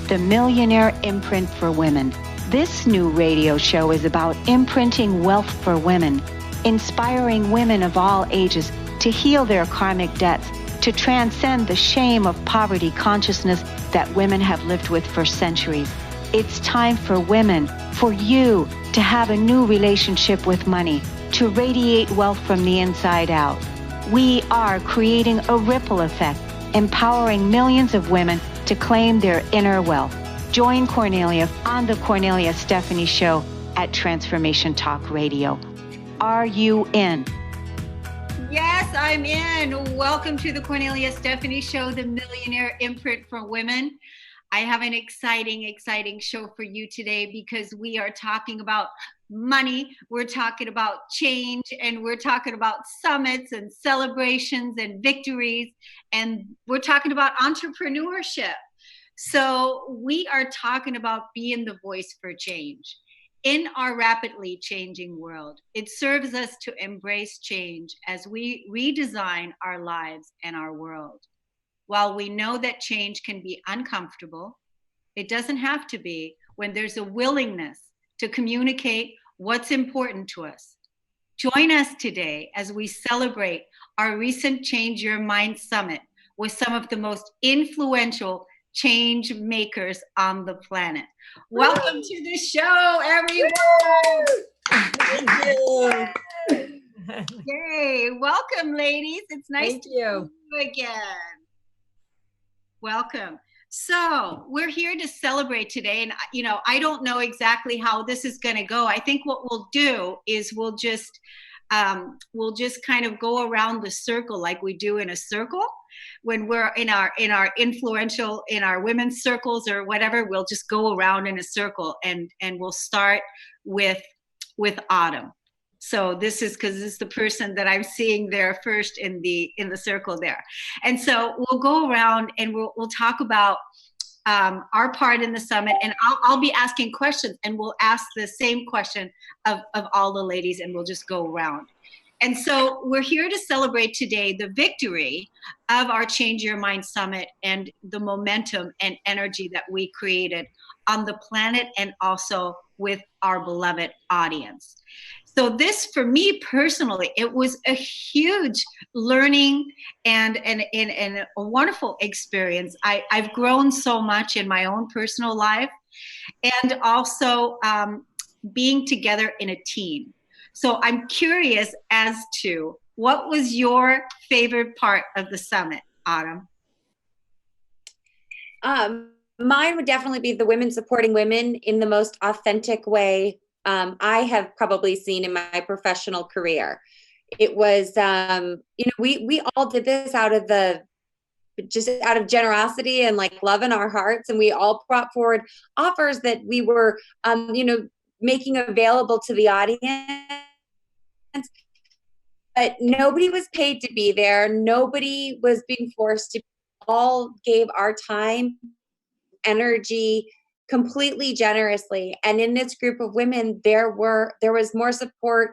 the Millionaire Imprint for Women. This new radio show is about imprinting wealth for women, inspiring women of all ages to heal their karmic debts, to transcend the shame of poverty consciousness that women have lived with for centuries. It's time for women, for you, to have a new relationship with money, to radiate wealth from the inside out. We are creating a ripple effect, empowering millions of women to claim their inner wealth. Join Kornelia on the Kornelia Stephanie Show at Transformation Talk Radio. Are you in? Yes, I'm in. Welcome to the Kornelia Stephanie Show, the Millionaire Imprint for Women. I have an exciting show for you today because we are talking about money, we're talking about change, and we're talking about summits and celebrations and victories, and we're talking about entrepreneurship. So we are talking about being the voice for change. In our rapidly changing world, it serves us to embrace change as we redesign our lives and our world. While we know that change can be uncomfortable, it doesn't have to be when there's a willingness to communicate what's important to us. Join us today as we celebrate our recent Change Your Mind Summit with some of the most influential change makers on the planet. Welcome to the show, everyone. Thank you. Yay. Welcome, ladies. It's nice Thank to you. see you again. Welcome. So we're here to celebrate today. And, I don't know exactly how this is going to go. I think what we'll do is we'll just kind of go around the circle like we do in a circle. When we're in our influential, in our women's circles or whatever, we'll just go around in a circle and we'll start with Autumn. So this is because this is the person that I'm seeing there first in the circle there. And so we'll go around and we'll talk about our part in the summit, and I'll be asking questions, and we'll ask the same question of all the ladies, and we'll just go around. And so we're here to celebrate today the victory of our Change Your Mind Summit and the momentum and energy that we created on the planet and also with our beloved audience. So this, for me personally, it was a huge learning and a wonderful experience. I've grown so much in my own personal life, and also being together in a team. So I'm curious as to what was your favorite part of the summit, Autumn? Mine would definitely be the women supporting women in the most authentic way I have probably seen in my professional career. It was, we all did this out of generosity and like love in our hearts. And we all brought forward offers that we were, making available to the audience. But nobody was paid to be there. Nobody was being forced to. All gave our time, energy, completely generously. And in this group of women, there was more support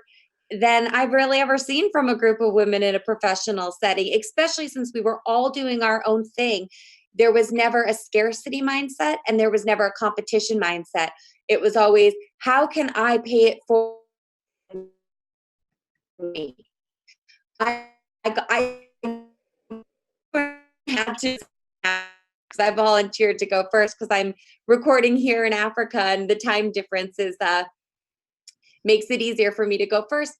than I've really ever seen from a group of women in a professional setting, especially since we were all doing our own thing. There was never a scarcity mindset, and there was never a competition mindset. It was always, how can I pay it for me? I had to, because I volunteered to go first because I'm recording here in Africa and the time difference makes it easier for me to go first.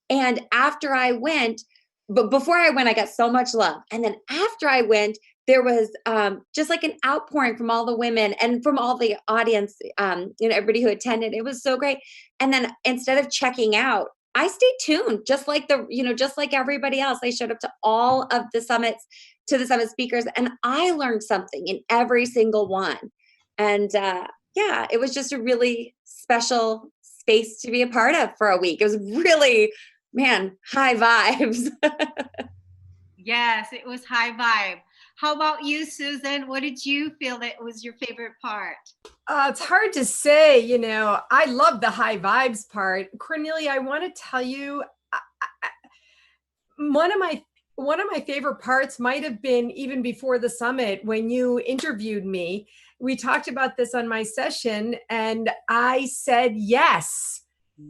And after I went, but before I went, I got so much love. And then after I went, there was just like an outpouring from all the women and from all the audience, everybody who attended. It was so great. And then instead of checking out, I stayed tuned, just like everybody else. I showed up to all of the summits, to the summit speakers, and I learned something in every single one. And it was just a really special space to be a part of for a week. It was really, high vibes. Yes, it was high vibe. How about you, Susan? What did you feel that was your favorite part? It's hard to say, I love the high vibes part. Kornelia, I want to tell you, one one of my favorite parts might have been even before the summit when you interviewed me. We talked about this on my session, and I said yes.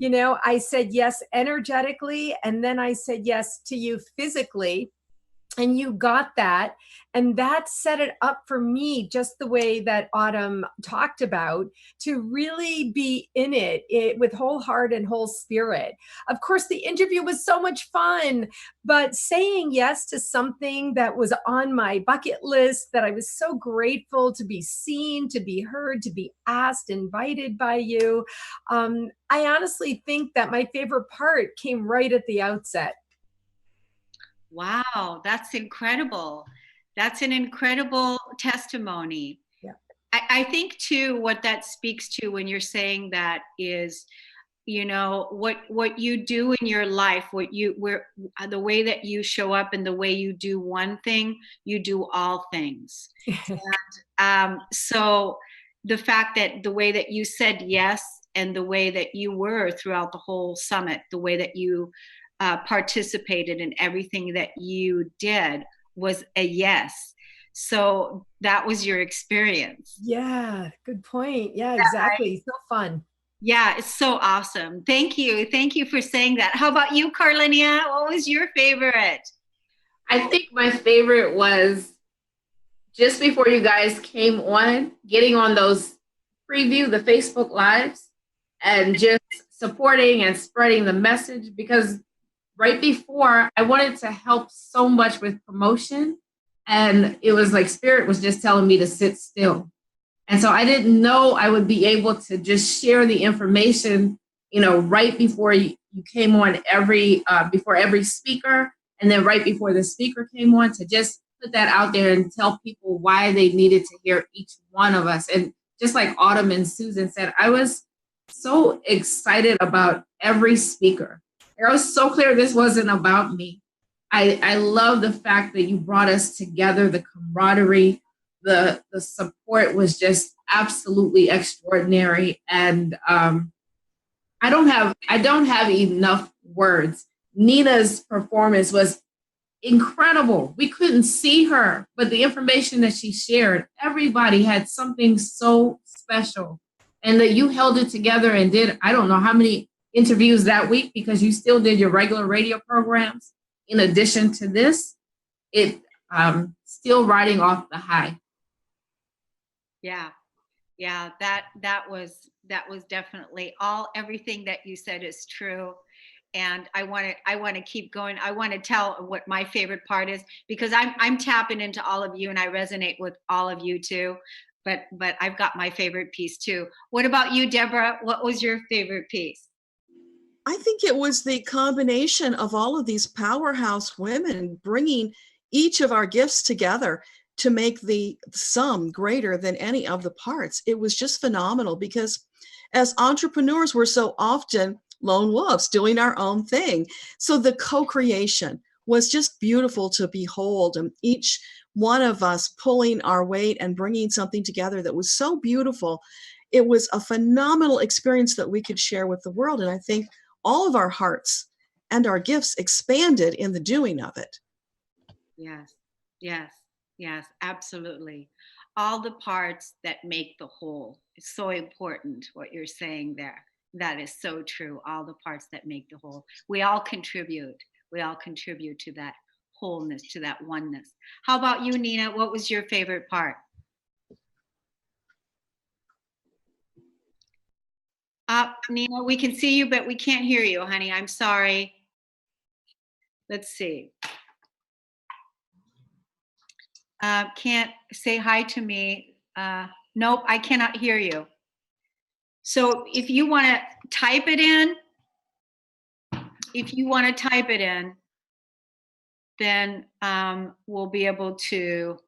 I said yes energetically, and then I said yes to you physically. And you got that. And that set it up for me, just the way that Autumn talked about, to really be in it with whole heart and whole spirit. Of course, the interview was so much fun, but saying yes to something that was on my bucket list, that I was so grateful to be seen, to be heard, to be asked, invited by you. I honestly think that my favorite part came right at the outset. Wow, that's incredible. That's an incredible testimony. Yeah. I think too, what that speaks to when you're saying that is, what you do in your life, the way that you show up and the way you do one thing, you do all things. And so the fact that the way that you said yes, and the way that you were throughout the whole summit, the way that you participated in everything that you did was a yes. So that was your experience. Yeah, good point. Yeah, exactly. Right? So fun. Yeah, it's so awesome. Thank you. Thank you for saying that. How about you, Kornelia? What was your favorite? I think my favorite was just before you guys came on, getting on those the Facebook Lives, and just supporting and spreading the message, because right before, I wanted to help so much with promotion, and it was like Spirit was just telling me to sit still. And so I didn't know I would be able to just share the information, right before you came on, before every speaker, and then right before the speaker came on, to just put that out there and tell people why they needed to hear each one of us. And just like Autumn and Susan said, I was so excited about every speaker. I was so clear this wasn't about me. I love the fact that you brought us together, the camaraderie, the support was just absolutely extraordinary. And I don't have enough words. Nina's performance was incredible. We couldn't see her, but the information that she shared, everybody had something so special. And that you held it together and did, I don't know how many interviews that week, because you still did your regular radio programs in addition to this. It still riding off the high. Yeah, that was definitely everything that you said is true. And I want to keep going. I want to tell what my favorite part is, because I'm tapping into all of you and I resonate with all of you too. But I've got my favorite piece too. What about you, Deborah? What was your favorite piece? I think it was the combination of all of these powerhouse women bringing each of our gifts together to make the sum greater than any of the parts. It was just phenomenal, because as entrepreneurs, we're so often lone wolves doing our own thing. So the co-creation was just beautiful to behold, and each one of us pulling our weight and bringing something together that was so beautiful. It was a phenomenal experience that we could share with the world. And I think all of our hearts and our gifts expanded in the doing of it. Yes, absolutely. All the parts that make the whole. It's so important what you're saying there. That is so true. All the parts that make the whole. We all contribute. We all contribute to that wholeness, to that oneness. How about you, Nina? What was your favorite part? Nina, we can see you, but we can't hear you, honey. I'm sorry. Let's see. Can't say hi to me. Nope, I cannot hear you. So if you want to type it in, then we'll be able to.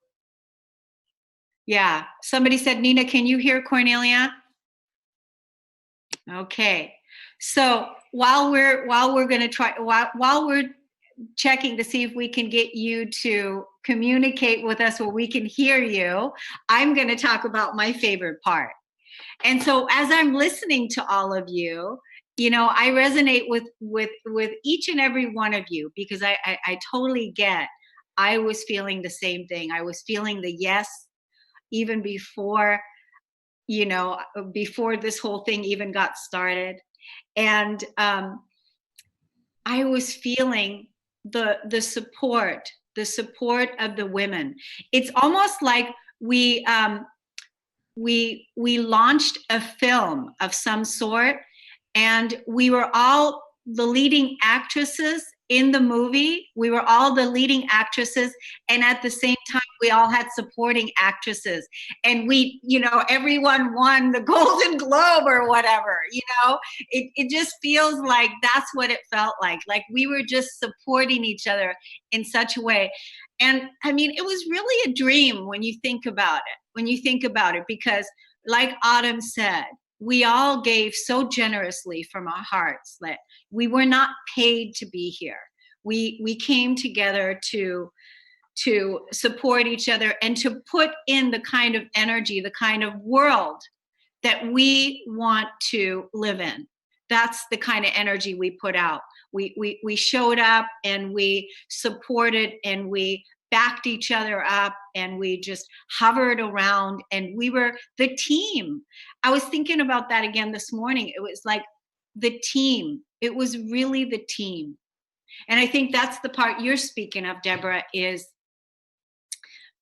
Yeah, somebody said, Nina, can you hear Kornelia? Okay, so while we're checking to see if we can get you to communicate with us where we can hear you, I'm going to talk about my favorite part. And so as I'm listening to all of you, I resonate with each and every one of you, because I totally get. I was feeling the same thing. I was feeling the yes even before this whole thing even got started. And I was feeling the support of the women. It's almost like we launched a film of some sort, and we were all the leading actresses in the movie. We were all the leading actresses, and at the same time we all had supporting actresses, and everyone won the Golden Globe or whatever. It just feels like that's what it felt like we were just supporting each other in such a way. And I mean, it was really a dream when you think about it, because like Autumn said, we all gave so generously from our hearts that we were not paid to be here. We came together to support each other and to put in the kind of energy, the kind of world that we want to live in. That's the kind of energy we put out. We showed up, and we supported, and we backed each other up, and we just hovered around, and we were the team. I was thinking about that again this morning. It was like the team. It was really the team. And I think that's the part you're speaking of, Deborah, is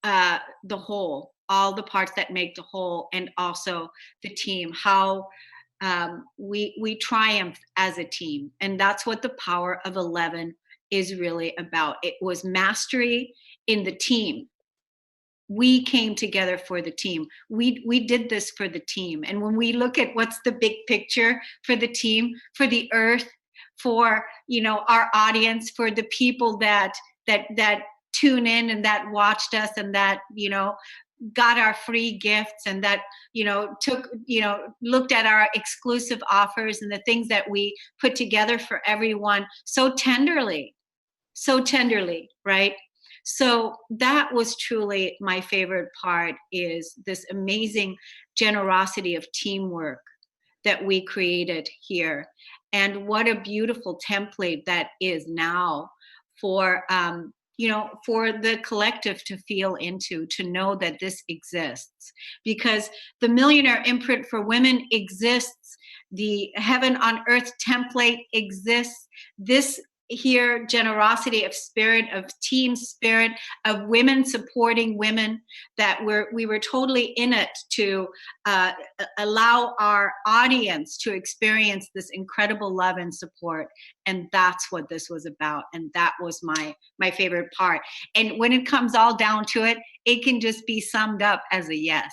the whole, all the parts that make the whole, and also the team, how we triumphed as a team. And that's what the power of 11 is really about. It was mastery in the team. We came together for the team. We did this for the team. And when we look at what's the big picture for the team, for the earth, for our audience, for the people that tune in and that watched us, and that got our free gifts, and that looked at our exclusive offers and the things that we put together for everyone so tenderly, right? So that was truly my favorite part, is this amazing generosity of teamwork that we created here. And what a beautiful template that is now for for the collective to feel into, to know that this exists. Because the Millionaire Imprint for Women exists. The Heaven on Earth template exists. This here generosity of spirit, of team spirit, of women supporting women, that we were totally in it to allow our audience to experience this incredible love and support. And that's what this was about. And that was my favorite part. And when it comes all down to it, it can just be summed up as a yes.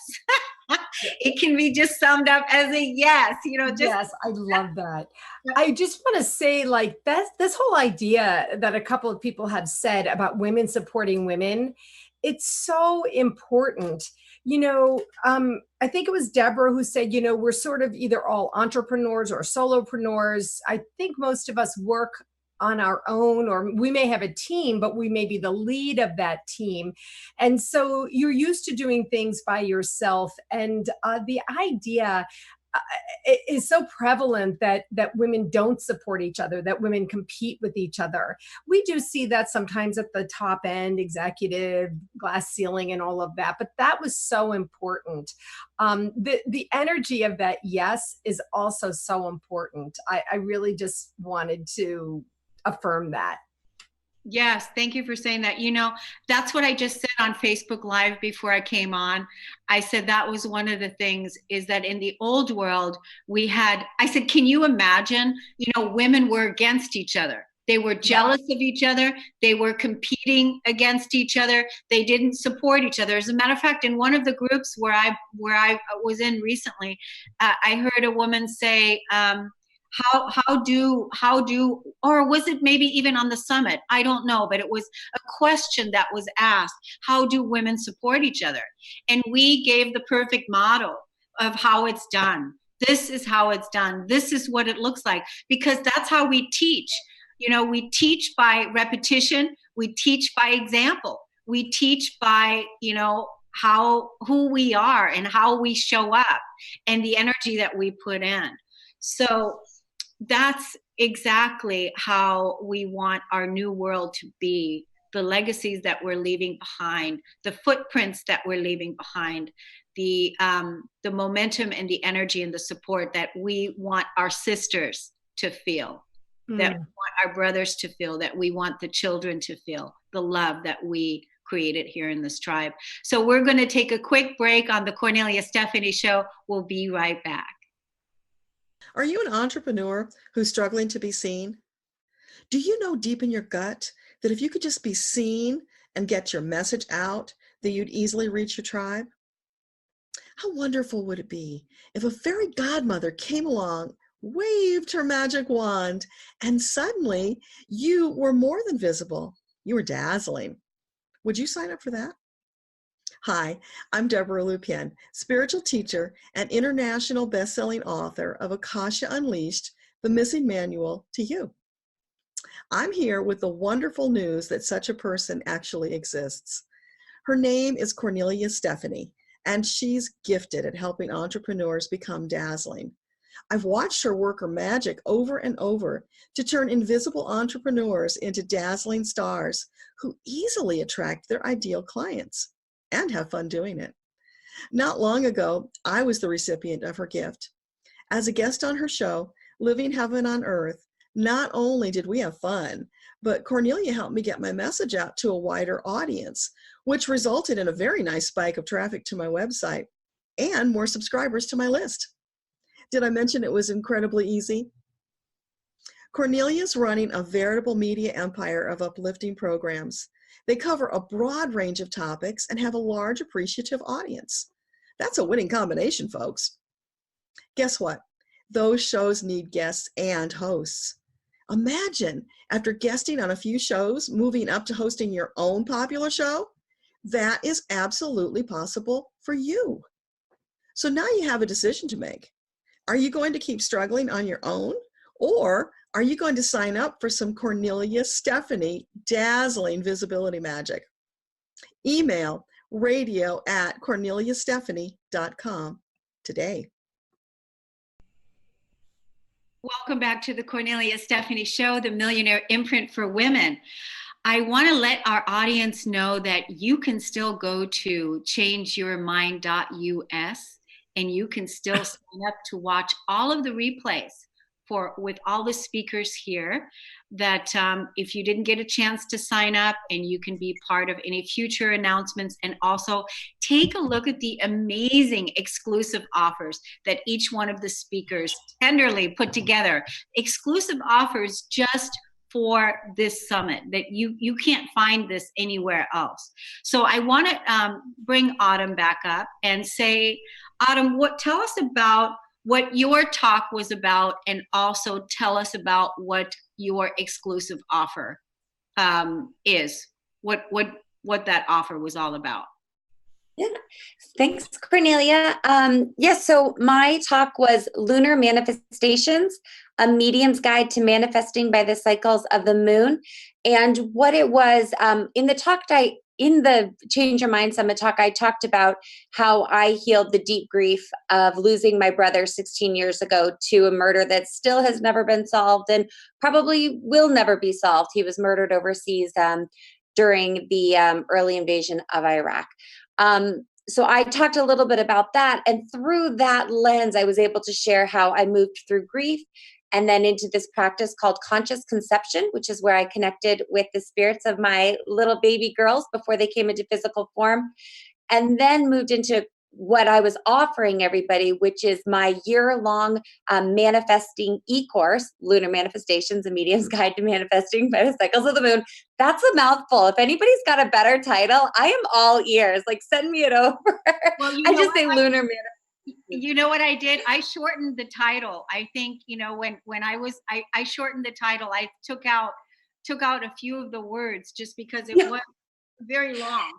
It can be just summed up as a yes, Yes, I love that. I just want to say, like, this whole idea that a couple of people have said about women supporting women, it's so important. I think it was Deborah who said, we're sort of either all entrepreneurs or solopreneurs. I think most of us work on our own, or we may have a team, but we may be the lead of that team. And so you're used to doing things by yourself. And the idea is so prevalent that women don't support each other, that women compete with each other. We do see that sometimes at the top end, executive, glass ceiling, and all of that. But that was so important. The energy of that yes is also so important. I really just wanted to affirm that. Yes, thank you for saying that. That's what I just said on Facebook Live before I came on. I said that was one of the things, is that in the old world, I said, can you imagine, women were against each other. They were jealous of each other. They were competing against each other. They didn't support each other. As a matter of fact, in one of the groups where I was in recently, I heard a woman say, how do, or was it maybe even on the summit? I don't know, but it was a question that was asked. How do women support each other? And we gave the perfect model of how it's done. This is how it's done. This is what it looks like, because that's how we teach. We teach by repetition. We teach by example. We teach by, who we are and how we show up and the energy that we put in. So that's exactly how we want our new world to be. The legacies that we're leaving behind, the footprints that we're leaving behind, the momentum and the energy and the support that we want our sisters to feel, that we want our brothers to feel, that we want the children to feel, the love that we created here in this tribe. So we're going to take a quick break on the Kornelia Stephanie Show. We'll be right back. Are you an entrepreneur who's struggling to be seen? Do you know deep in your gut that if you could just be seen and get your message out, that you'd easily reach your tribe? How wonderful would it be if a fairy godmother came along, waved her magic wand, and suddenly you were more than visible? You were dazzling. Would you sign up for that? Hi, I'm Deborah Lupien, spiritual teacher and international best-selling author of Akasha Unleashed, The Missing Manual to You. I'm here with the wonderful news that such a person actually exists. Her name is Kornelia Stephanie, and she's gifted at helping entrepreneurs become dazzling. I've watched her work her magic over and over to turn invisible entrepreneurs into dazzling stars who easily attract their ideal clients and have fun doing it. Not long ago, I was the recipient of her gift. As a guest on her show, Living Heaven on Earth, not only did we have fun, but Kornelia helped me get my message out to a wider audience, which resulted in a very nice spike of traffic to my website and more subscribers to my list. Did I mention it was incredibly easy? Kornelia's running a veritable media empire of uplifting programs. They cover a broad range of topics and have a large appreciative audience. That's a winning combination, folks. Guess what? Those shows need guests and hosts. Imagine, after guesting on a few shows, moving up to hosting your own popular show. That is absolutely possible for you. So now you have a decision to make. Are you going to keep struggling on your own? Or are you going to sign up for some Kornelia Stephanie dazzling visibility magic? Email radio@korneliastephanie.com today. Welcome back to the Kornelia Stephanie Show, the Millionaire Imprint for Women. I want to let our audience know that you can still go to changeyourmind.us and you can still sign up to watch all of the replays with all the speakers here. That if you didn't get a chance to sign up, and you can be part of any future announcements, and also take a look at the amazing exclusive offers that each one of the speakers tenderly put together. Exclusive offers just for this summit that you can't find this anywhere else. So I want to bring Autumn back up and say, Autumn, tell us about what your talk was about, and also tell us about what your exclusive offer is, what that offer was all about. Yeah, thanks, Kornelia. So my talk was Lunar Manifestations, a medium's guide to manifesting by the cycles of the moon. And what it was, in the Change Your Mind Summit talk, I talked about how I healed the deep grief of losing my brother 16 years ago to a murder that still has never been solved and probably will never be solved. He was murdered overseas during the early invasion of Iraq. So I talked a little bit about that. And through that lens, I was able to share how I moved through grief and then into this practice called conscious conception, which is where I connected with the spirits of my little baby girls before they came into physical form, and then moved into what I was offering everybody, which is my year-long manifesting e-course, Lunar Manifestations, a Medium's Guide to Manifesting by the Cycles of the Moon. That's a mouthful. If anybody's got a better title, I am all ears. Like, send me it over. Well, I just say Lunar Manifestation. You know what I did? I shortened the title. I think, when I shortened the title. I took out a few of the words just because it was very long.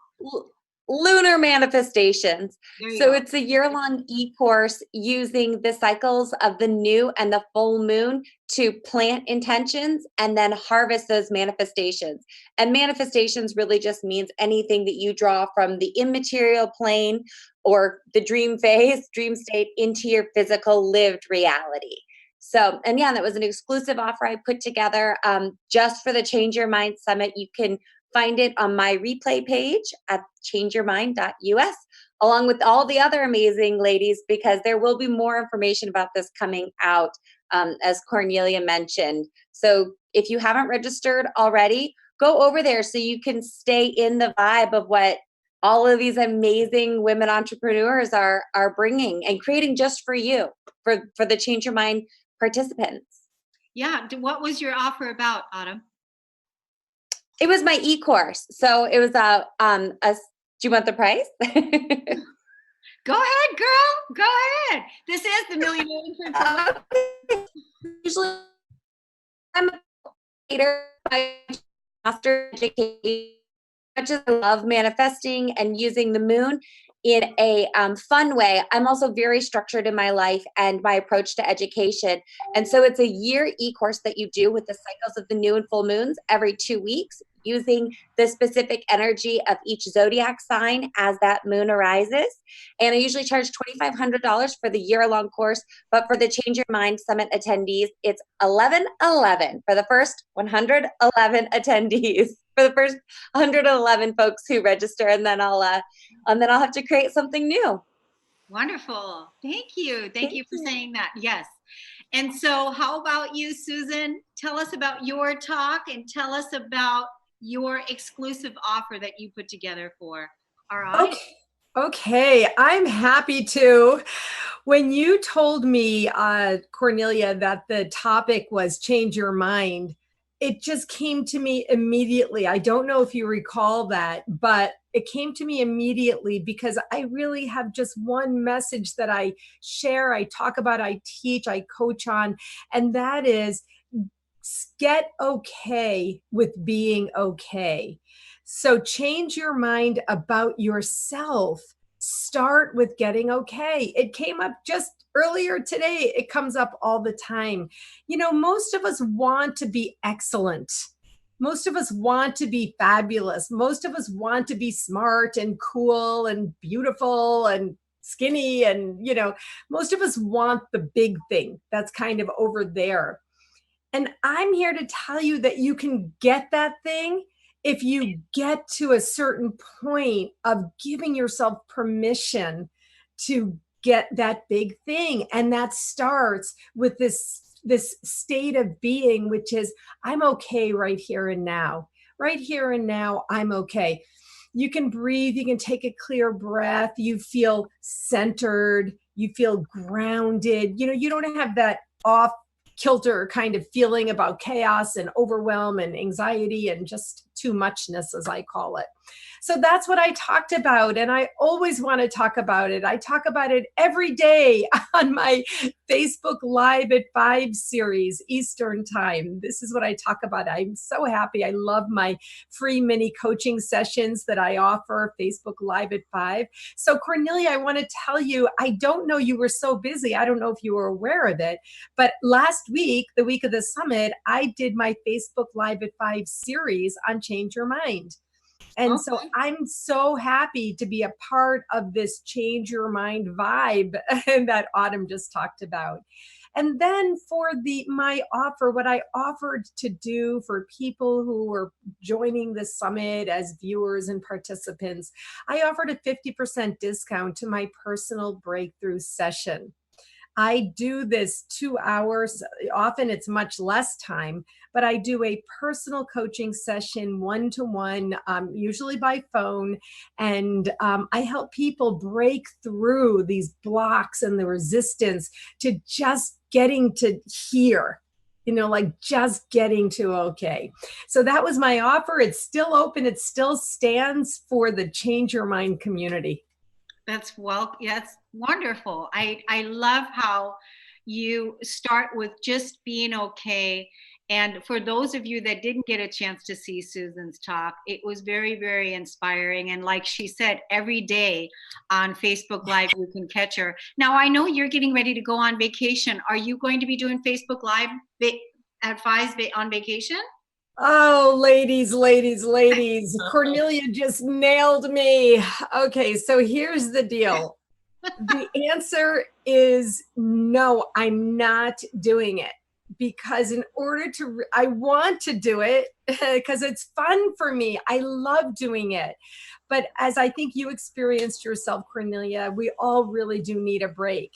Lunar Manifestations. So it's a year-long e-course using the cycles of the new and the full moon to plant intentions and then harvest those manifestations. And manifestations really just means anything that you draw from the immaterial plane or the dream phase, dream state, into your physical lived reality. So, and yeah, that was an exclusive offer I put together just for the Change Your Mind Summit. You can find it on my replay page at changeyourmind.us, along with all the other amazing ladies, because there will be more information about this coming out, as Kornelia mentioned. So if you haven't registered already, go over there so you can stay in the vibe of what all of these amazing women entrepreneurs are bringing and creating just for you, for the Change Your Mind participants. Yeah. What was your offer about, Autumn? It was my e-course. So it was do you want the price? Go ahead, girl. Go ahead. This is the Millionaire Imprint. Usually I'm a creator by master education. Much as I love manifesting and using the moon in a fun way, I'm also very structured in my life and my approach to education. And so it's a year e-course that you do with the cycles of the new and full moons every 2 weeks, using the specific energy of each zodiac sign as that moon arises. And I usually charge $2,500 for the year-long course, but for the Change Your Mind Summit attendees, it's $1,111 for the first 111 attendees. For the first 111 folks who register, and then I'll have to create something new. Wonderful. Thank you. Thank you for saying that. Yes. And so how about you, Susan? Tell us about your talk and tell us about your exclusive offer that you put together for our audience. Okay, I'm happy to. When you told me, Kornelia, that the topic was Change Your Mind, it just came to me immediately. I don't know if you recall that, but it came to me immediately because I really have just one message that I share, I talk about, I teach, I coach on, and that is get okay with being okay. So change your mind about yourself. Start with getting okay. It came up just earlier today. It comes up all the time. You know, most of us want to be excellent. Most of us want to be fabulous. Most of us want to be smart and cool and beautiful and skinny. And, you know, most of us want the big thing that's kind of over there. And I'm here to tell you that you can get that thing if you get to a certain point of giving yourself permission to get that big thing. And that starts with this state of being, which is, I'm okay right here and now. Right here and now, I'm okay. You can breathe, you can take a clear breath, you feel centered, you feel grounded. You know, you don't have that off kilter kind of feeling about chaos and overwhelm and anxiety and just too muchness, as I call it. So that's what I talked about. And I always want to talk about it. I talk about it every day on my Facebook Live at 5 series Eastern time. This is what I talk about. I'm so happy. I love my free mini coaching sessions that I offer, Facebook Live at 5. So Kornelia, I want to tell you, I don't know, you were so busy. I don't know if you were aware of it, but last week, the week of the summit, I did my Facebook Live at 5 series on Change Your Mind. And so I'm so happy to be a part of this Change Your Mind vibe that Autumn just talked about. And then for my offer, what I offered to do for people who were joining the summit as viewers and participants, I offered a 50% discount to my personal breakthrough session. I do this 2 hours. Often it's much less time, but I do a personal coaching session, one-to-one, usually by phone. And I help people break through these blocks and the resistance to just getting to here. You know, like just getting to okay. So that was my offer. It's still open. It still stands for the Change Your Mind community. That's wonderful. I love how you start with just being okay. And for those of you that didn't get a chance to see Susan's talk, it was very, very inspiring. And like she said, every day on Facebook Live, you can catch her. Now, I know you're getting ready to go on vacation. Are you going to be doing Facebook Live at 5 on vacation? Oh, ladies. Kornelia just nailed me. Okay, so here's the deal. The answer is no, I'm not doing it. Because in order to, I want to do it because it's fun for me. I love doing it. But as I think you experienced yourself, Kornelia, we all really do need a break.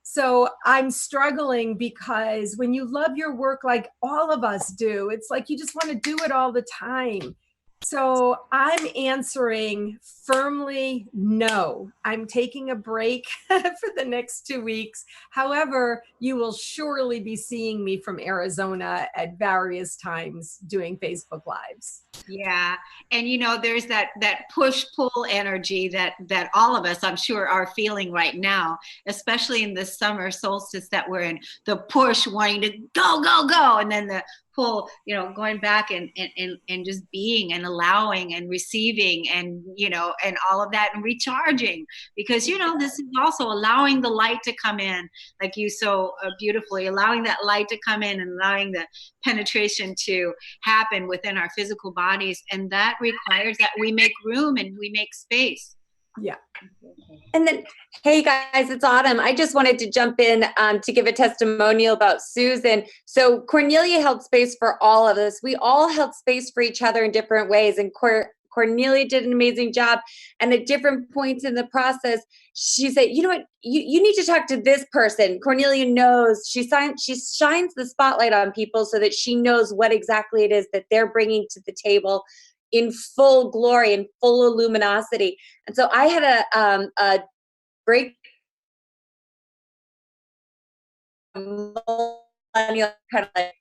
So I'm struggling because when you love your work like all of us do, it's like you just want to do it all the time. So I'm answering firmly no. I'm taking a break for the next 2 weeks. However, you will surely be seeing me from Arizona at various times doing Facebook Lives. Yeah. And there's that push-pull energy that all of us, I'm sure, are feeling right now, especially in the summer solstice that we're in. The push, wanting to go, go, go, and then the pull, going back and just being and allowing and receiving and and all of that, and recharging, because this is also allowing the light to come in, like you so beautifully, allowing that light to come in and allowing the penetration to happen within our physical bodies, and that requires that we make room and we make space. Yeah. And then, hey guys, it's Autumn. I just wanted to jump in to give a testimonial about Susan. So Kornelia held space for all of us. We all held space for each other in different ways. And Kornelia did an amazing job. And at different points in the process, she said, you know what, you need to talk to this person. Kornelia knows, she shines the spotlight on people so that she knows what exactly it is that they're bringing to the table in full glory and full luminosity. And so I had a break kind of like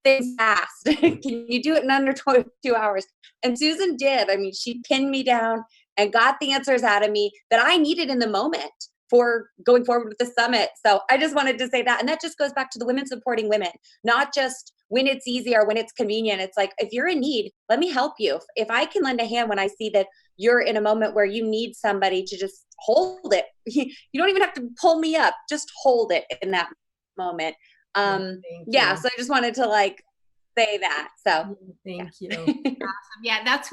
things fast. Can you do it in under 2 hours? And Susan did. I mean, she pinned me down and got the answers out of me that I needed in the moment for going forward with the summit. So I just wanted to say that. And that just goes back to the women supporting women, not just when it's easy or when it's convenient. It's like, if you're in need, let me help you. If I can lend a hand when I see that you're in a moment where you need somebody to just hold it, you don't even have to pull me up, just hold it in that moment. Yeah, so I just wanted to say that. So thank you. Awesome. Yeah, that's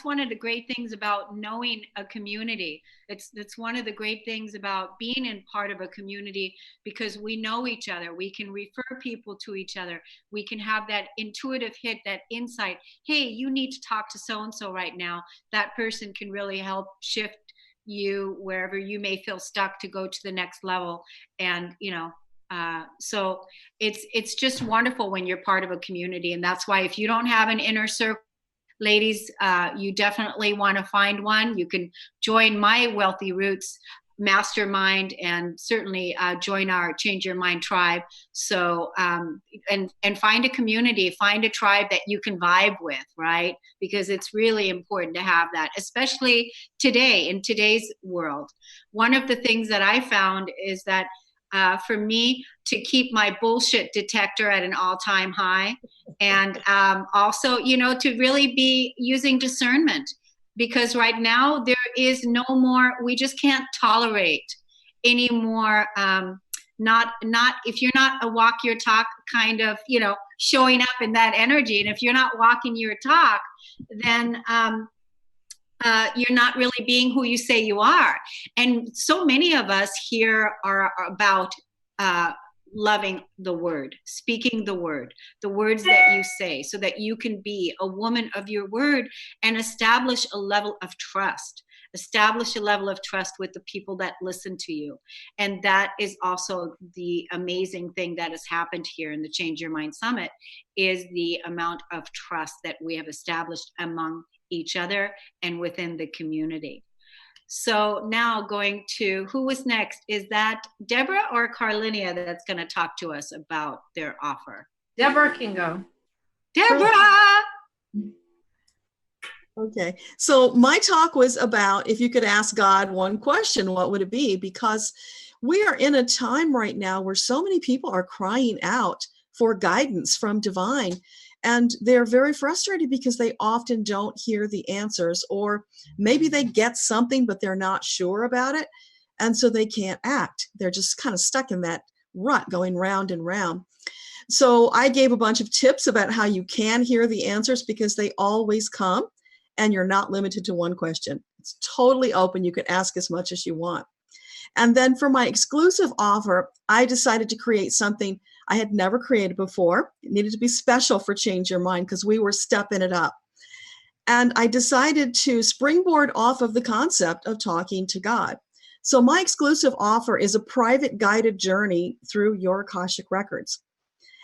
one of the great things about knowing a community. It's one of the great things about being in part of a community, because we know each other. We can refer people to each other. We can have that intuitive hit, that insight. Hey, you need to talk to so-and-so right now. That person can really help shift you wherever you may feel stuck to go to the next level. And so it's just wonderful when you're part of a community. And that's why, if you don't have an inner circle, ladies, you definitely want to find one. You can join my Wealthy Roots mastermind, and certainly join our Change Your Mind tribe. So and find a community, find a tribe that you can vibe with, right? Because it's really important to have that, especially today, in today's world. One of the things that I found is that for me, to keep my bullshit detector at an all-time high, and also, to really be using discernment, because right now there is no more, we just can't tolerate anymore. Not if you're not a walk your talk kind of, showing up in that energy, and if you're not walking your talk, then you're not really being who you say you are. And so many of us here are about loving the word, speaking the words that you say, so that you can be a woman of your word and establish a level of trust. Establish a level of trust with the people that listen to you. And that is also the amazing thing that has happened here in the Change Your Mind Summit, is the amount of trust that we have established among each other and within the community. So now going to, who was next? Is that Deborah or Kornelia that's going to talk to us about their offer? Deborah can go. Deborah! Okay, so my talk was about, if you could ask God one question, what would it be? Because we are in a time right now where so many people are crying out for guidance from divine, and they're very frustrated because they often don't hear the answers, or maybe they get something but they're not sure about it, and so they can't act. They're just kind of stuck in that rut going round and round. So I gave a bunch of tips about how you can hear the answers, because they always come. And you're not limited to one question. It's totally open. You can ask as much as you want. And then for my exclusive offer, I decided to create something I had never created before. It needed to be special for Change Your Mind because we were stepping it up. And I decided to springboard off of the concept of talking to God. So my exclusive offer is a private guided journey through your Akashic records.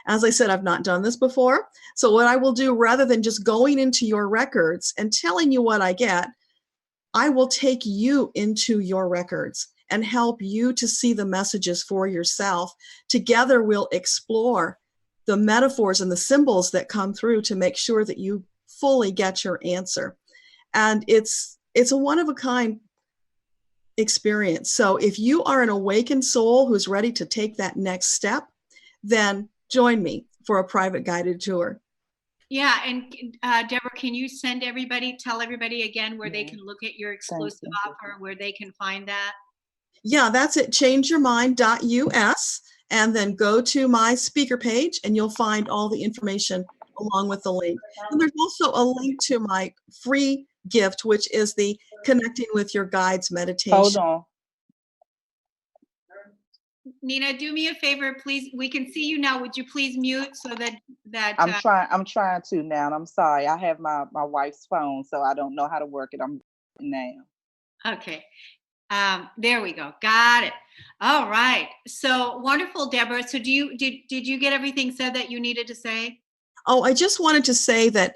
As I said, I've not done this before. So what I will do, rather than just going into your records and telling you what I get, I will take you into your records and help you to see the messages for yourself. Together, we'll explore the metaphors and the symbols that come through to make sure that you fully get your answer. And it's a one-of-a-kind experience. So if you are an awakened soul who's ready to take that next step, then join me for a private guided tour. Yeah, and Deborah, can you tell everybody again where they can look at your exclusive offer, where they can find that? Yeah, that's at changeyourmind.us, and then go to my speaker page and you'll find all the information along with the link. And there's also a link to my free gift, which is the Connecting with Your Guides meditation. Hold on. Nina, do me a favor, please. We can see you now. Would you please mute so that I'm trying to now, and I'm sorry. I have my wife's phone, so I don't know how to work it. I'm now. Okay. There we go. Got it. All right. So wonderful, Deborah. So did you get everything said that you needed to say? Oh, I just wanted to say that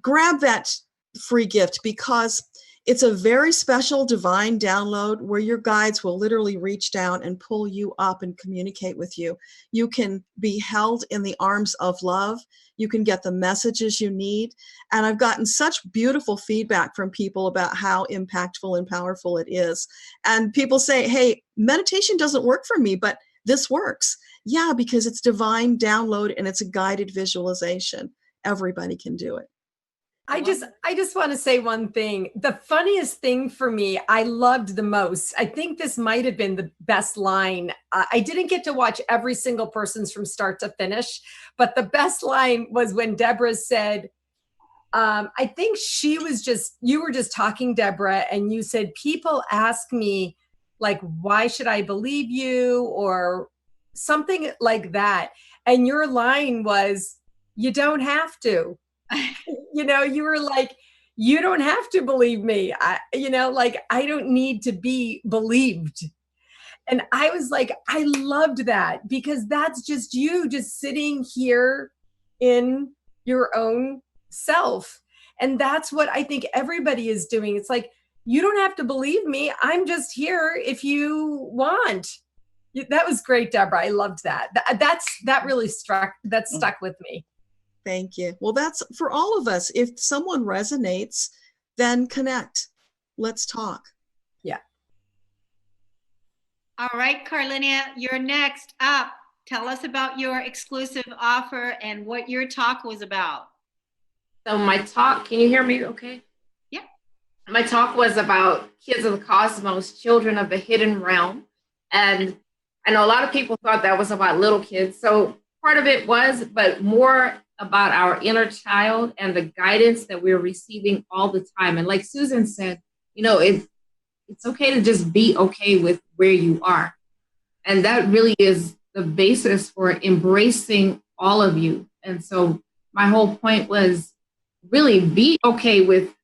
grab that free gift because it's a very special divine download where your guides will literally reach down and pull you up and communicate with you. You can be held in the arms of love. You can get the messages you need. And I've gotten such beautiful feedback from people about how impactful and powerful it is. And people say, hey, meditation doesn't work for me, but this works. Yeah, because it's divine download and it's a guided visualization. Everybody can do it. I just want to say one thing. The funniest thing for me, I loved the most. I think this might have been the best line. I didn't get to watch every single person's from start to finish, but the best line was when Deborah said, I think you were just talking, Deborah, and you said, people ask me, like, why should I believe you? Or something like that. And your line was, you don't have to. You were like, you don't have to believe me. I don't need to be believed. And I was like, I loved that because that's just you just sitting here in your own self. And that's what I think everybody is doing. It's like, you don't have to believe me. I'm just here if you want. That was great, Deborah. I loved that. That really stuck with me. Thank you. Well, that's for all of us. If someone resonates, then connect. Let's talk. Yeah. All right, Kornelia, you're next up. Tell us about your exclusive offer and what your talk was about. So my talk, can you hear me okay? Yeah. My talk was about kids of the cosmos, children of the hidden realm. And I know a lot of people thought that was about little kids. So part of it was, but more about our inner child and the guidance that we're receiving all the time. And like Susan said, it's okay to just be okay with where you are. And that really is the basis for embracing all of you. And so my whole point was really be okay with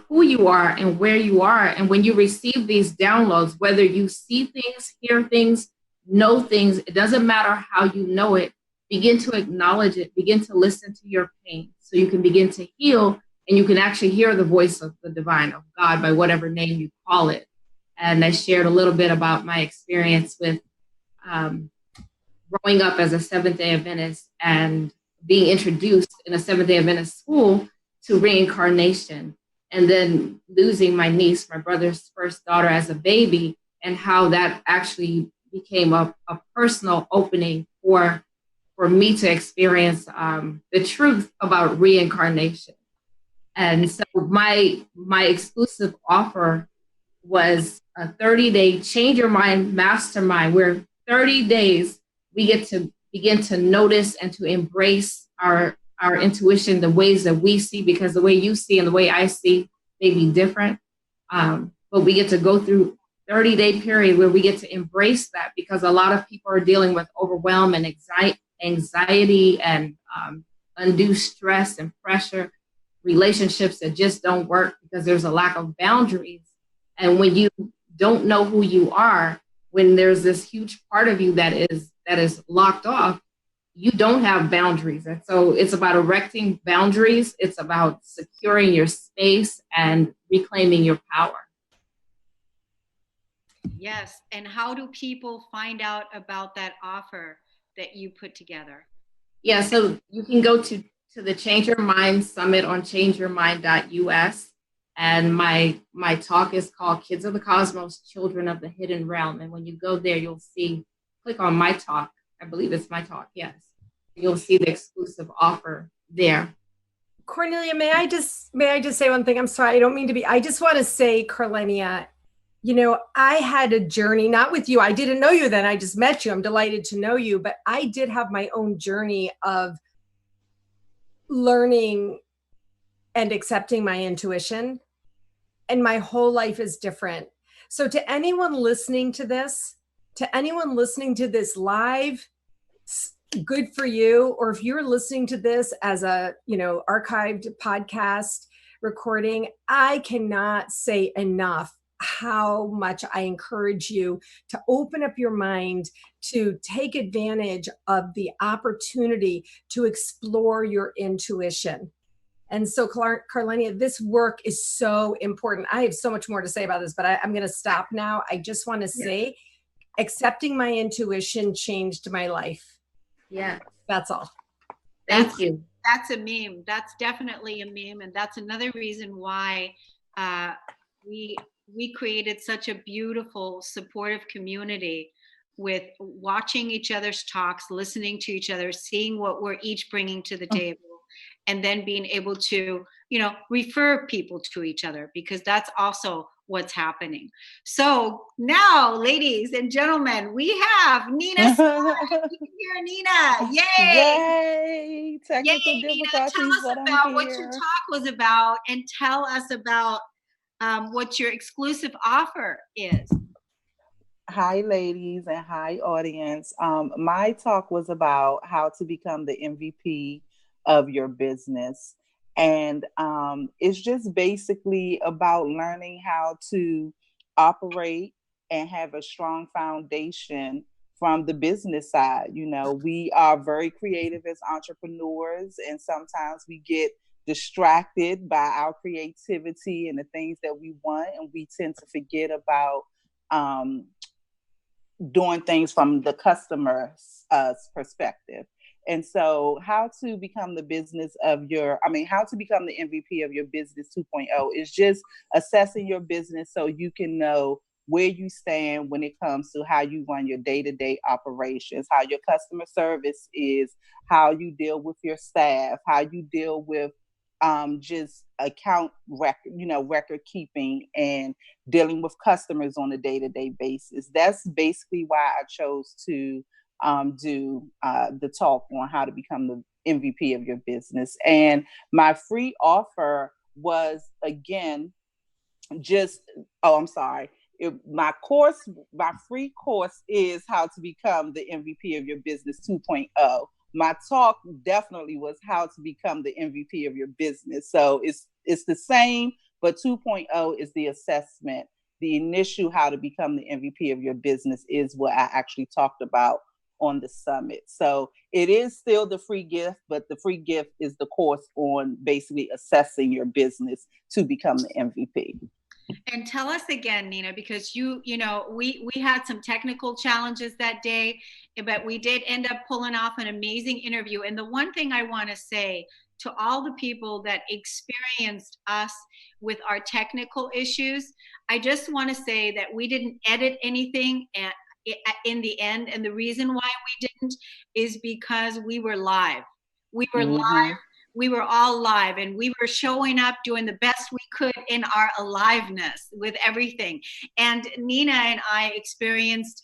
who you are and where you are. And when you receive these downloads, whether you see things, hear things, know things, it doesn't matter how you know it. Begin to acknowledge it, begin to listen to your pain so you can begin to heal and you can actually hear the voice of the divine, of God, by whatever name you call it. And I shared a little bit about my experience with growing up as a Seventh-day Adventist and being introduced in a Seventh-day Adventist school to reincarnation, and then losing my niece, my brother's first daughter, as a baby, and how that actually became a personal opening for me to experience the truth about reincarnation. And so my exclusive offer was a 30-day Change Your Mind Mastermind, where 30 days we get to begin to notice and to embrace our intuition, the ways that we see, because the way you see and the way I see may be different. But we get to go through 30-day period where we get to embrace that, because a lot of people are dealing with overwhelm and anxiety and undue stress and pressure, relationships that just don't work because there's a lack of boundaries. And when you don't know who you are, when there's this huge part of you that is locked off, you don't have boundaries. And so it's about erecting boundaries. It's about securing your space and reclaiming your power. Yes. And how do people find out about that offer that you put together? Yeah, so you can go to the Change Your Mind Summit on changeyourmind.us. And my talk is called Kids of the Cosmos, Children of the Hidden Realm. And when you go there, you'll see, click on my talk. I believe it's my talk, yes. You'll see the exclusive offer there. Kornelia, may I just say one thing? I'm sorry, I don't mean to be, I just want to say, Kornelia, you know, I had a journey, not with you. I didn't know you then. I just met you. I'm delighted to know you, but I did have my own journey of learning and accepting my intuition. And my whole life is different. So to anyone listening to this live, good for you. Or if you're listening to this as a, you know, archived podcast recording, I cannot say enough how much I encourage you to open up your mind, to take advantage of the opportunity to explore your intuition. And so, Kornelia, this work is so important. I have so much more to say about this, but I'm going to stop now. I just want to say, accepting my intuition changed my life. Yeah. That's all. Thank you. That's a meme. That's definitely a meme. And that's another reason why we created such a beautiful, supportive community, with watching each other's talks, listening to each other, seeing what we're each bringing to the table, and then being able to, you know, refer people to each other, because that's also what's happening. So now, ladies and gentlemen, we have Nina. You can hear Nina. Yay! Yay! Technical Yay, Nina. difficulties, Tell us but I'm about what your here. talk was about, and tell us about what your exclusive offer is. Hi, ladies, and hi, audience. My talk was about how to become the MVP of your business. And it's just basically about learning how to operate and have a strong foundation from the business side. You know, we are very creative as entrepreneurs, and sometimes we get distracted by our creativity and the things that we want, and we tend to forget about doing things from the customer's perspective. And so how to become the MVP of your business 2.0 is just assessing your business so you can know where you stand when it comes to how you run your day-to-day operations, how your customer service is, how you deal with your staff, how you deal with just account record keeping and dealing with customers on a day-to-day basis. That's basically why I chose to do the talk on how to become the MVP of your business. And my free offer was, again, my free course is how to become the MVP of your business 2.0. My talk definitely was how to become the MVP of your business. So it's the same, but 2.0 is the assessment. The initial how to become the MVP of your business is what I actually talked about on the summit. So it is still the free gift, but the free gift is the course on basically assessing your business to become the MVP. And tell us again, Nina, because you know, we had some technical challenges that day, but we did end up pulling off an amazing interview. And the one thing I want to say to all the people that experienced us with our technical issues, I just want to say that we didn't edit anything in the end. And the reason why we didn't is because we were live. We were live. We were all live, and we were showing up, doing the best we could in our aliveness with everything. And Nina and I experienced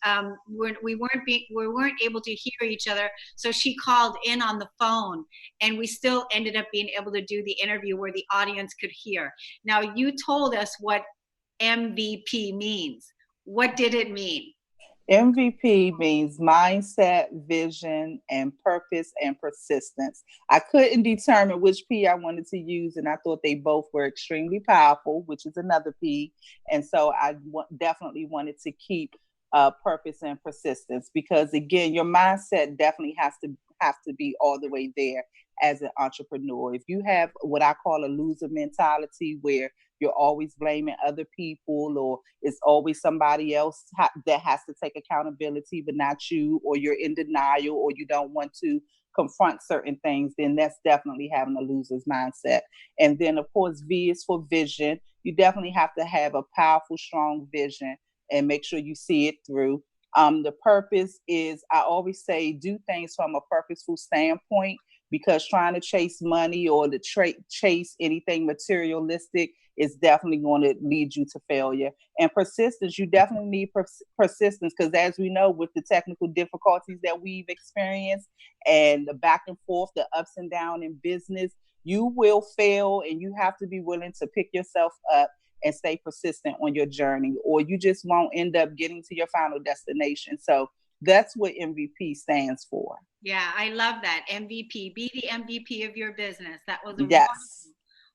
we weren't able to hear each other, so she called in on the phone, and we still ended up being able to do the interview where the audience could hear. Now, you told us what MVP means. What did it mean? MVP means mindset, vision, and purpose and persistence. I couldn't determine which P I wanted to use, and I thought they both were extremely powerful, which is another P. And so I definitely wanted to keep purpose and persistence, because again, your mindset definitely has to be all the way there as an entrepreneur. If you have what I call a loser mentality, where you're always blaming other people, or it's always somebody else that has to take accountability but not you, or you're in denial, or you don't want to confront certain things, then that's definitely having a loser's mindset. And then of course, V is for vision. You definitely have to have a powerful, strong vision and make sure you see it through. The purpose is, I always say, do things from a purposeful standpoint, because trying to chase money or to chase anything materialistic is definitely going to lead you to failure. And persistence, you definitely need persistence, because as we know, with the technical difficulties that we've experienced and the back and forth, the ups and downs in business, you will fail, and you have to be willing to pick yourself up and stay persistent on your journey, or you just won't end up getting to your final destination. So that's what MVP stands for. Yeah, I love that. MVP. Be the MVP of your business. That was a Yes.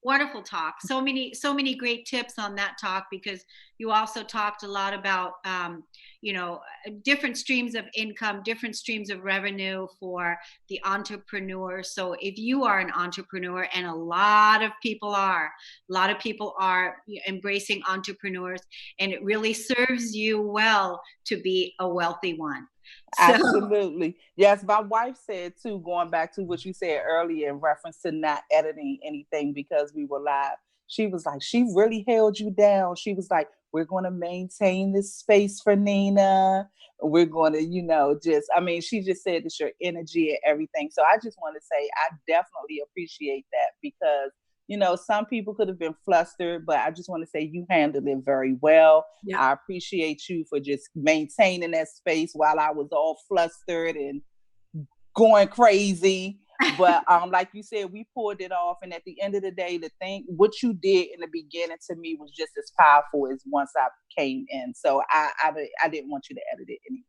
wonderful talk. So many great tips on that talk, because you also talked a lot about different streams of income, different streams of revenue for the entrepreneur. So if you are an entrepreneur, and a lot of people are embracing entrepreneurs, and it really serves you well to be a wealthy one. Absolutely. Yes, my wife said too, going back to what you said earlier in reference to not editing anything because we were live. She was like, she really held you down. She was like, we're going to maintain this space for Nina. We're going to, she just said it's your energy and everything. So I just want to say, I definitely appreciate that, because some people could have been flustered, but I just want to say you handled it very well. Yeah. I appreciate you for just maintaining that space while I was all flustered and going crazy. But like you said, we pulled it off. And at the end of the day, what you did in the beginning to me was just as powerful as once I came in. So I didn't want you to edit it anyway.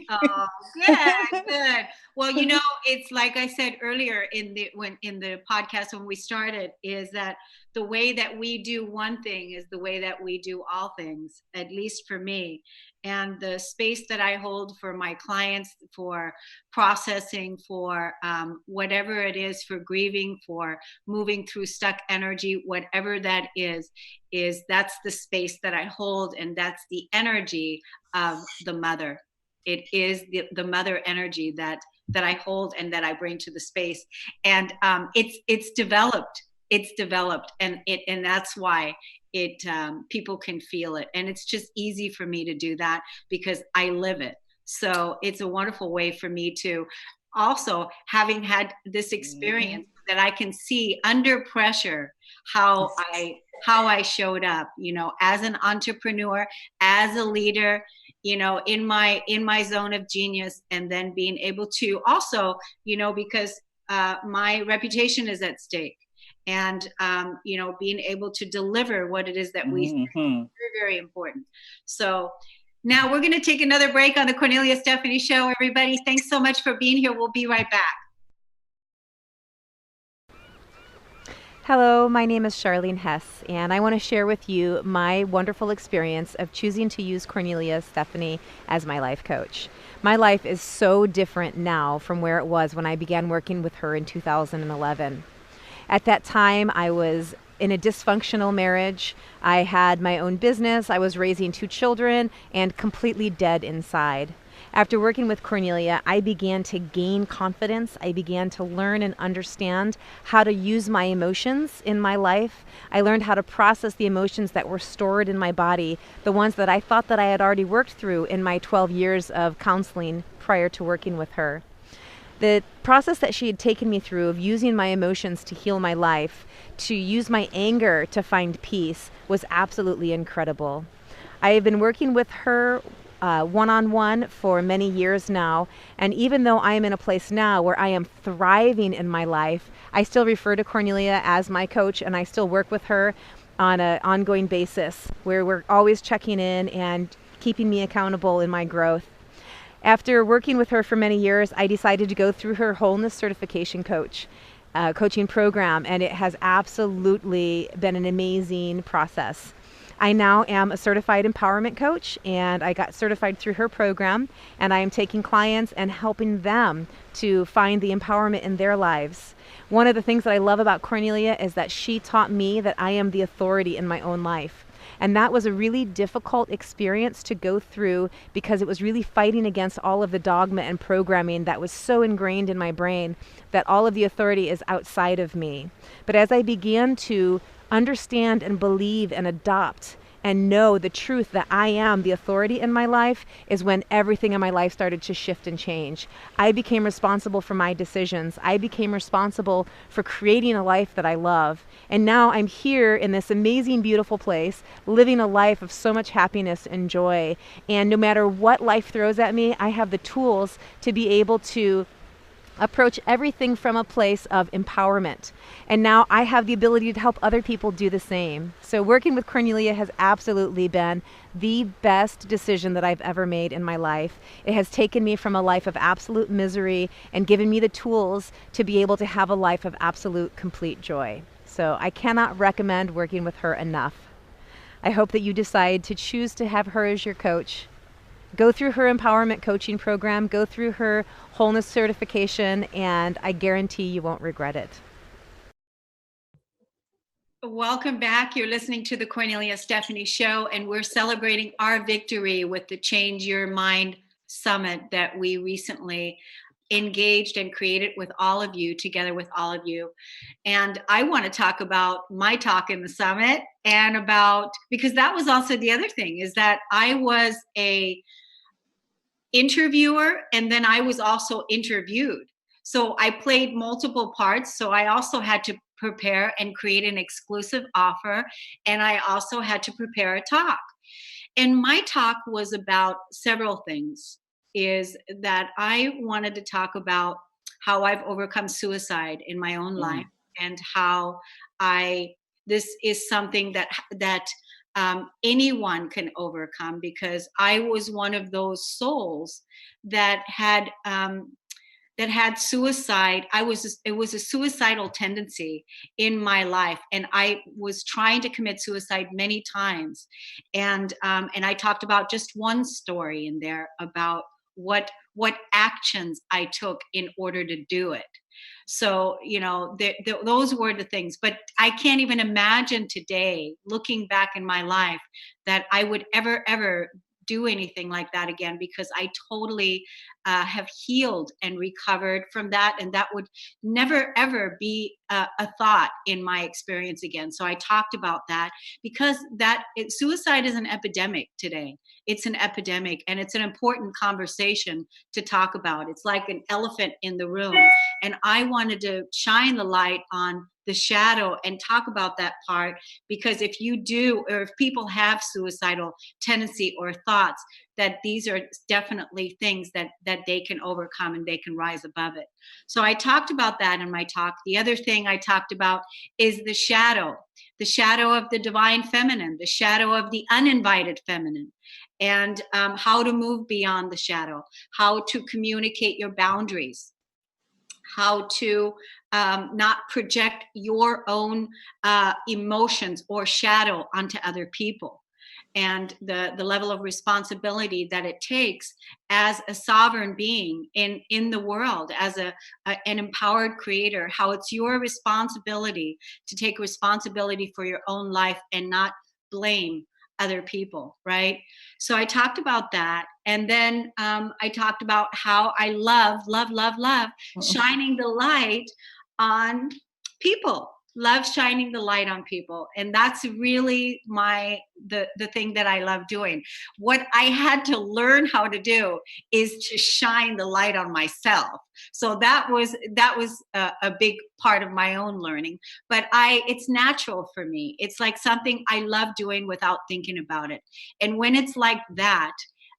Oh, good. Well, it's like I said earlier in the podcast when we started, is that the way that we do one thing is the way that we do all things, at least for me. And the space that I hold for my clients, for processing, for whatever it is, for grieving, for moving through stuck energy, whatever that is that's the space that I hold, and that's the energy of the mother. It is the mother energy that I hold and that I bring to the space. And it's developed, and that's why people can feel it. And it's just easy for me to do that because I live it. So it's a wonderful way for me to also, having had this experience, that I can see under pressure how I showed up, as an entrepreneur, as a leader, in my zone of genius, and then being able to also, because my reputation is at stake, and being able to deliver what it is that we say is very, very important. So now we're going to take another break on the Kornelia Stephanie Show, everybody. Thanks so much for being here. We'll be right back. Hello, my name is Charlene Hess, and I want to share with you my wonderful experience of choosing to use Kornelia Stephanie as my life coach. My life is so different now from where it was when I began working with her in 2011. At that time, I was in a dysfunctional marriage. I had my own business, I was raising 2 children, and completely dead inside. After working with Kornelia, I began to gain confidence. I began to learn and understand how to use my emotions in my life. I learned how to process the emotions that were stored in my body, the ones that I thought that I had already worked through in my 12 years of counseling prior to working with her. The process that she had taken me through of using my emotions to heal my life, to use my anger to find peace, was absolutely incredible. I have been working with her one-on-one for many years now, and even though I am in a place now where I am thriving in my life, I still refer to Kornelia as my coach, and I still work with her on an ongoing basis where we're always checking in and keeping me accountable in my growth. After working with her for many years, I decided to go through her wholeness certification coaching program, and it has absolutely been an amazing process. I now am a certified empowerment coach, and I got certified through her program, and I am taking clients and helping them to find the empowerment in their lives. One of the things that I love about Kornelia is that she taught me that I am the authority in my own life. And that was a really difficult experience to go through because it was really fighting against all of the dogma and programming that was so ingrained in my brain that all of the authority is outside of me. But as I began to understand and believe and adopt and know the truth that I am the authority in my life is when everything in my life started to shift and change. I became responsible for my decisions. I became responsible for creating a life that I love. And now I'm here in this amazing, beautiful place, living a life of so much happiness and joy. And no matter what life throws at me, I have the tools to be able to approach everything from a place of empowerment. And now I have the ability to help other people do the same. So working with Kornelia has absolutely been the best decision that I've ever made in my life. It has taken me from a life of absolute misery and given me the tools to be able to have a life of absolute, complete joy. So I cannot recommend working with her enough. I hope that you decide to choose to have her as your coach. Go through her empowerment coaching program, go through her wholeness certification, and I guarantee you won't regret it. Welcome back. You're listening to the Kornelia Stephanie Show, and we're celebrating our victory with the Change Your Mind Summit that we recently engaged and created with all of you, together with all of you. And I want to talk about my talk in the summit and about, because that was also the other thing, is that I was a interviewer and then I was also interviewed. So I played multiple parts. So I also had to prepare and create an exclusive offer. And I also had to prepare a talk. And my talk was about several things. Is that I wanted to talk about how I've overcome suicide in my own life, and how this is something that anyone can overcome, because I was one of those souls that had suicide. It was a suicidal tendency in my life, and I was trying to commit suicide many times. And I talked about just one story in there about what actions I took in order to do it. So, those were the things. But I can't even imagine today, looking back in my life, that I would ever do anything like that again, because I totally have healed and recovered from that. And that would never, ever be a thought in my experience again. So I talked about that, because suicide is an epidemic today. It's an epidemic, and it's an important conversation to talk about. It's like an elephant in the room. And I wanted to shine the light on the shadow and talk about that part, because if you do, or if people have suicidal tendency or thoughts, that these are definitely things that they can overcome and they can rise above it. So I talked about that in my talk. The other thing I talked about is the shadow of the divine feminine, the shadow of the uninvited feminine, and how to move beyond the shadow, how to communicate your boundaries, how to not project your own emotions or shadow onto other people, and the level of responsibility that it takes as a sovereign being in the world, as an empowered creator, how it's your responsibility to take responsibility for your own life and not blame other people, right? So I talked about that. And then I talked about how I love shining the light on people, love shining the light on people. And that's really the thing that I love doing. What I had to learn how to do is to shine the light on myself. So that was a big part of my own learning. But it's natural for me. It's like something I love doing without thinking about it. And when it's like that,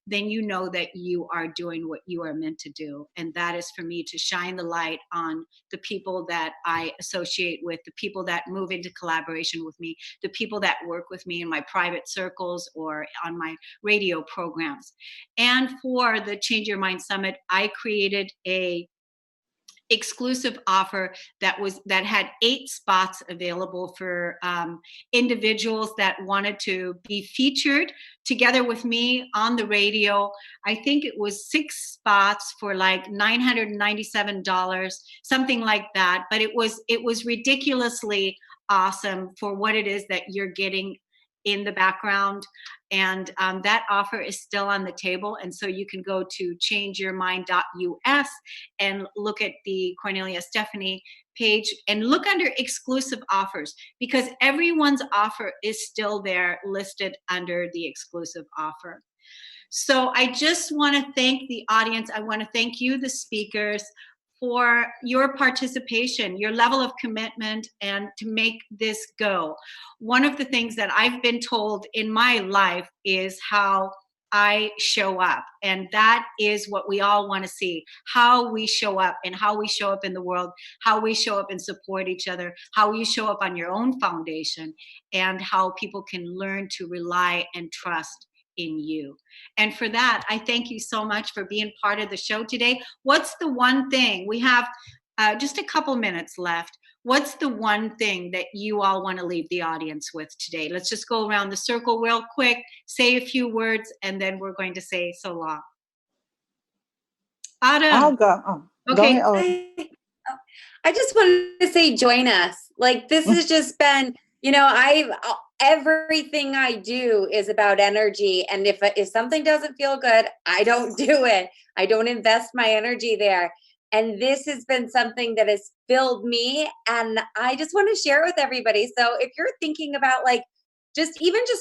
then you know that you are doing what you are meant to do. And that is for me to shine the light on the people that I associate with, the people that move into collaboration with me, the people that work with me in my private circles or on my radio programs. And for the Change Your Mind Summit, I created a exclusive offer that had 8 spots available for individuals that wanted to be featured together with me on the radio. I think it was 6 spots for like $997, something like that. But it was ridiculously awesome for what it is that you're getting in the background. And that offer is still on the table. And so you can go to changeyourmind.us and look at the Kornelia Stephanie page and look under exclusive offers, because everyone's offer is still there listed under the exclusive offer. So I just want to thank the audience. I want to thank you, the speakers, for your participation, your level of commitment, and to make this go. One of the things that I've been told in my life is how I show up. And that is what we all want to see, how we show up and how we show up in the world, how we show up and support each other, how you show up on your own foundation, and how people can learn to rely and trust in you. And for that, I thank you so much for being part of the show today. What's the one thing, we have just a couple minutes left, what's the one thing that you all want to leave the audience with today? Let's just go around the circle real quick, say a few words, and then we're going to say so long. Autumn. I'll go. Oh, okay. Go ahead, I just wanted to say, join us. Like, this has just been, everything I do is about energy. And if something doesn't feel good, I don't do it. I don't invest my energy there. And this has been something that has filled me. And I just want to share with everybody. So if you're thinking about just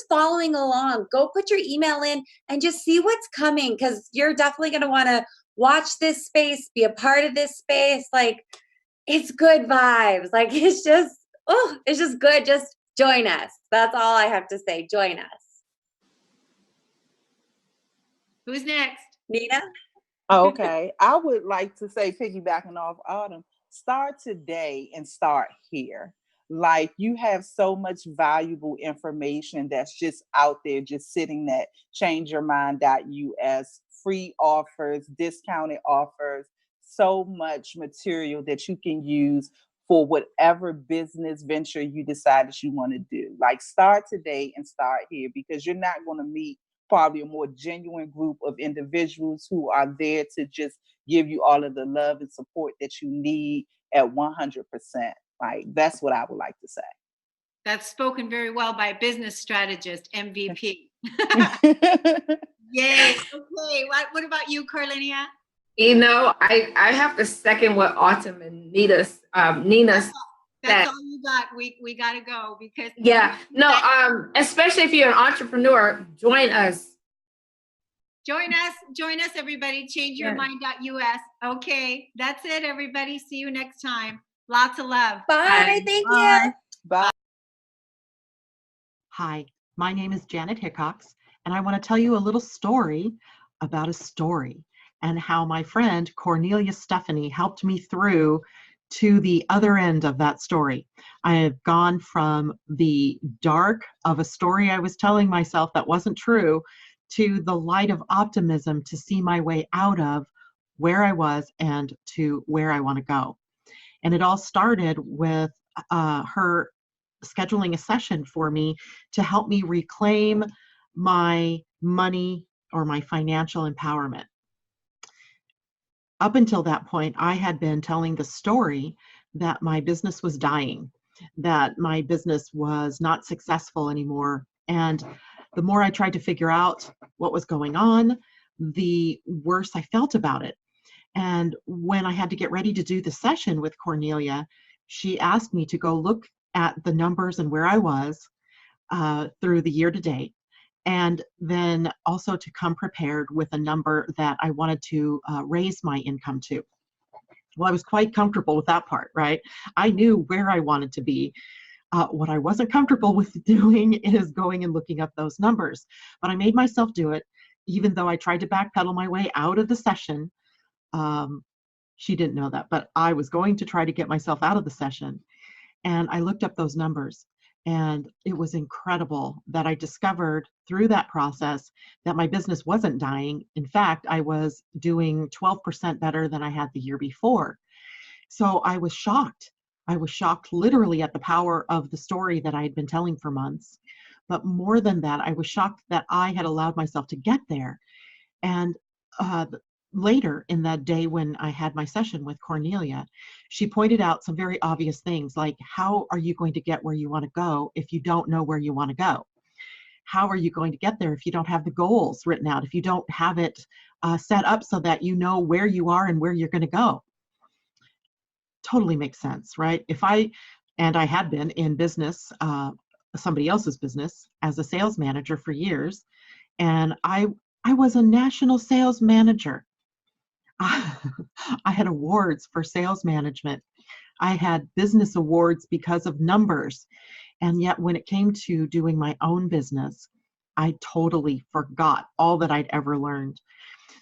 following along, go put your email in and just see what's coming, because you're definitely going to want to watch this space, be a part of this space. It's good vibes. It's just good. Just join us. That's all I have to say. Join us. Who's next? Nina? Okay. I would like to say, piggybacking off Autumn, start today and start here. You have so much valuable information that's just out there, just sitting at changeyourmind.us, free offers, discounted offers, so much material that you can use for whatever business venture you decide that you want to do. Start today and start here, because you're not going to meet probably a more genuine group of individuals who are there to just give you all of the love and support that you need at 100%. That's what I would like to say. That's spoken very well by a business strategist, MVP. Yay. Okay. What about you, Kornelia? I have to second what Autumn and Nina That's all you got. We got to go because especially if you're an entrepreneur, join us. Join us, everybody. Changeyourmind.us. Okay, that's it, everybody. See you next time. Lots of love. Bye. Thank you. Bye. Hi, my name is Janet Hickox, and I want to tell you a little story about a story and how my friend Kornelia Stephanie helped me through to the other end of that story. I have gone from the dark of a story I was telling myself that wasn't true to the light of optimism to see my way out of where I was and to where I want to go. And it all started with her scheduling a session for me to help me reclaim my money or my financial empowerment. Up until that point, I had been telling the story that my business was dying, that my business was not successful anymore. And the more I tried to figure out what was going on, the worse I felt about it. And when I had to get ready to do the session with Kornelia, she asked me to go look at the numbers and where I was through the year to date. And then also to come prepared with a number that I wanted to raise my income to. Well, I was quite comfortable with that part, right? I knew where I wanted to be. What I wasn't comfortable with doing is going and looking up those numbers. But I made myself do it even though I tried to backpedal my way out of the session, she didn't know that, but I was going to try to get myself out of the session. And I looked up those numbers, and it was incredible that I discovered through that process that my business wasn't dying. In fact, I was doing 12% better than I had the year before. So I was shocked. I was shocked literally at the power of the story that I had been telling for months. But more than that, I was shocked that I had allowed myself to get there. And later in that day when I had my session with Kornelia, she pointed out some very obvious things like, how are you going to get where you want to go if you don't know where you want to go? How are you going to get there if you don't have the goals written out, if you don't have it set up so that you know where you are and where you're going to go? Totally makes sense, right? I had been in business, somebody else's business, as a sales manager for years, and I was a national sales manager. I had awards for sales management. I had business awards because of numbers. And yet when it came to doing my own business, I totally forgot all that I'd ever learned.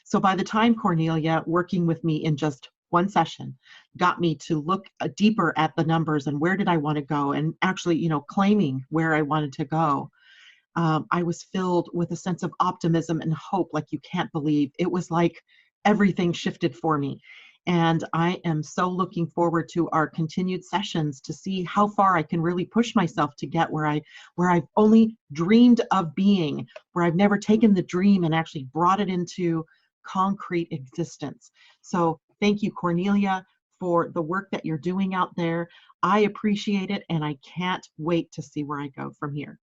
So by the time Kornelia, working with me in just one session, got me to look deeper at the numbers and where did I want to go, and actually, claiming where I wanted to go, I was filled with a sense of optimism and hope like you can't believe. It was like everything shifted for me. And I am so looking forward to our continued sessions to see how far I can really push myself to get where I've only dreamed of being, where I've never taken the dream and actually brought it into concrete existence. So thank you, Kornelia, for the work that you're doing out there. I appreciate it, and I can't wait to see where I go from here.